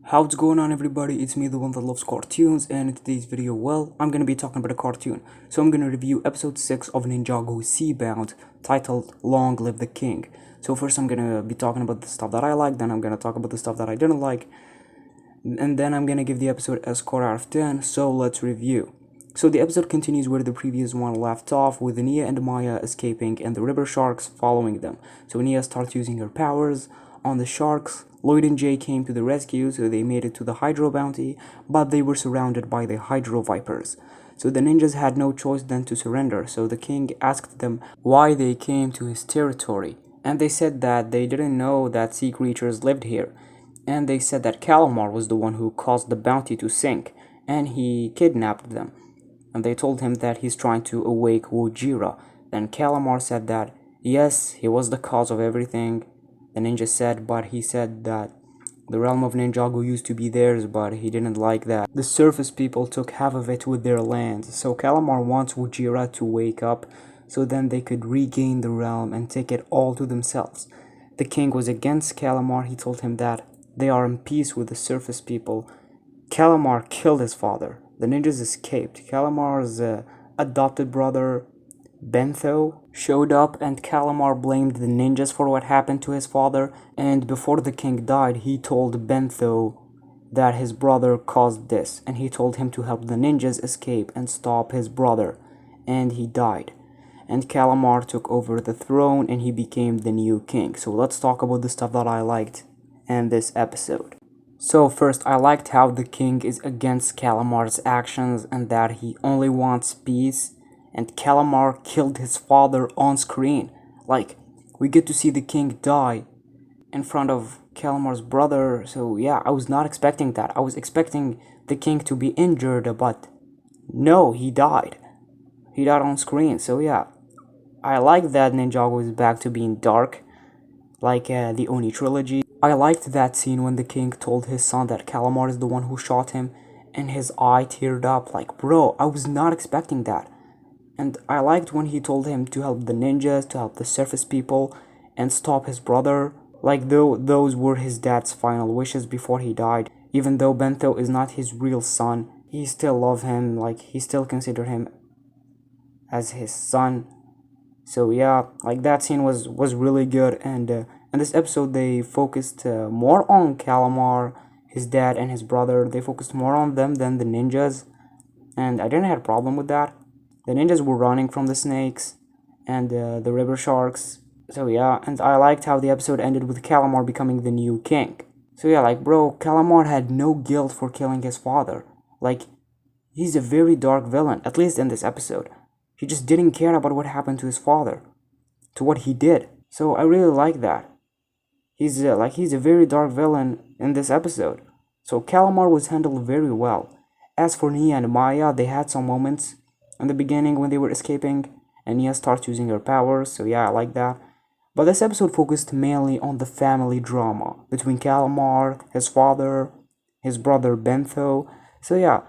How's going on, everybody? It's me, the one that loves cartoons, and in today's video, well, I'm gonna be talking about a cartoon. So I'm gonna review episode 6 of Ninjago Seabound, titled Long Live the King. So first I'm gonna be talking about the stuff that I like, then I'm gonna talk about the stuff that I didn't like, and then I'm gonna give the episode a score out of 10, so let's review. So the episode continues where the previous one left off, with Nia and Maya escaping and the river sharks following them. So Nia starts using her powers on the sharks. Lloyd and Jay came to the rescue, so they made it to the Hydro Bounty, but they were surrounded by the Hydro Vipers. So the ninjas had no choice than to surrender, so the king asked them why they came to his territory, and they said that they didn't know that sea creatures lived here, and they said that Calamar was the one who caused the bounty to sink, and he kidnapped them. And they told him that he's trying to awake Wojira. Then Calamar said that, yes, he was the cause of everything. The ninja said, but he said that the realm of Ninjago used to be theirs, but he didn't like that. The surface people took half of it with their lands, so Calamar wants Wojira to wake up, so then they could regain the realm and take it all to themselves. The king was against Calamar. He told him that they are in peace with the surface people. Calamar killed his father. The ninjas escaped. Calamar's adopted brother, Bentho, showed up, and Calamar blamed the ninjas for what happened to his father, and before the king died, he told Bentho that his brother caused this, and he told him to help the ninjas escape and stop his brother, and he died. And Calamar took over the throne, and he became the new king. So let's talk about the stuff that I liked in this episode. So first, I liked how the king is against Calamar's actions and that he only wants peace, and Calamar killed his father on screen. Like, we get to see the king die in front of Calamar's brother, so yeah, I was not expecting that. I was expecting the king to be injured, but no, he died. He died on screen, so yeah. I like that Ninjago is back to being dark, like the Oni trilogy. I liked that scene when the king told his son that Calamar is the one who shot him, and his eye teared up. Like, bro, I was not expecting that. And I liked when he told him to help the ninjas, to help the surface people, and stop his brother. Like, though those were his dad's final wishes before he died. Even though Bentho is not his real son, he still loved him, like, he still considered him as his son. So yeah, like, that scene was really good, and in this episode they focused more on Calamar, his dad, and his brother. They focused more on them than the ninjas, and I didn't have a problem with that. The ninjas were running from the snakes and the river sharks. So yeah, and I liked how the episode ended with Calamar becoming the new king. So yeah, like, bro, Calamar had no guilt for killing his father. Like, he's a very dark villain, at least in this episode. He just didn't care about what happened to his father, to what he did. So I really like that. He's a very dark villain in this episode. So Calamar was handled very well. As for Nia and Maya, they had some moments in the beginning when they were escaping, and Nia starts using her powers, so yeah, I like that. But this episode focused mainly on the family drama between Calamar, his father, his brother Bentho. So yeah,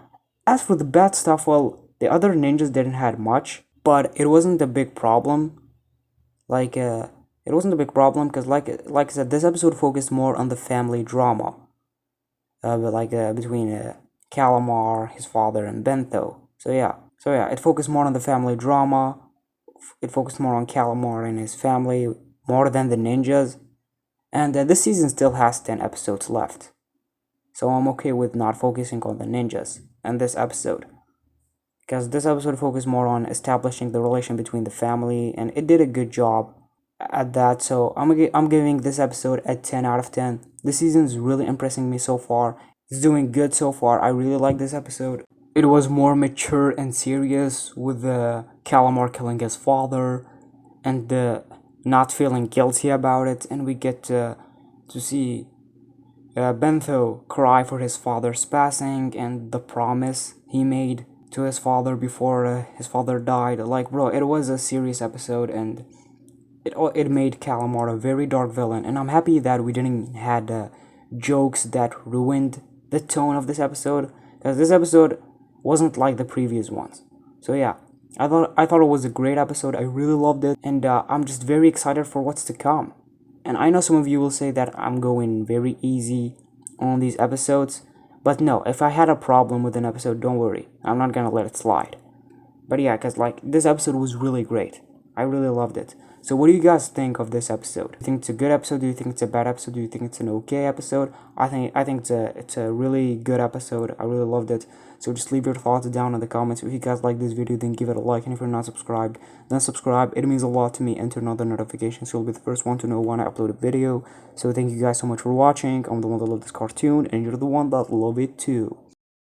as for the bad stuff, well, the other ninjas didn't have much, but it wasn't a big problem. Like, it wasn't a big problem because, like I said, this episode focused more on the family drama, between Calamar, his father, and Bentho. So yeah, it focused more on the family drama. It focused more on Calamar and his family more than the ninjas. And this season still has 10 episodes left. So I'm okay with not focusing on the ninjas in this episode, because this episode focused more on establishing the relation between the family, and it did a good job at that. So I'm giving this episode a 10 out of 10. This season's really impressing me so far. It's doing good so far. I really like this episode. It was more mature and serious, with Calamar killing his father and not feeling guilty about it, and we get to see Bentho cry for his father's passing and the promise he made to his father before his father died. Like, bro, it was a serious episode, and it made Calamar a very dark villain, and I'm happy that we didn't had jokes that ruined the tone of this episode, because this episode wasn't like the previous ones. So yeah, I thought it was a great episode. I really loved it, and I'm just very excited for what's to come. And I know some of you will say that I'm going very easy on these episodes. But no, if I had a problem with an episode, don't worry, I'm not gonna let it slide. But yeah, because like this episode was really great. I really loved it. So what do you guys think of this episode? Do you think it's a good episode? Do you think it's a bad episode? Do you think it's an okay episode? I think it's a really good episode. I really loved it. So just leave your thoughts down in the comments. If you guys like this video, then give it a like, and if you're not subscribed, then subscribe. It means a lot to me, and turn on the notifications so you'll be the first one to know when I upload a video. So thank you guys so much for watching. I'm the one that loved this cartoon, and you're the one that love it too.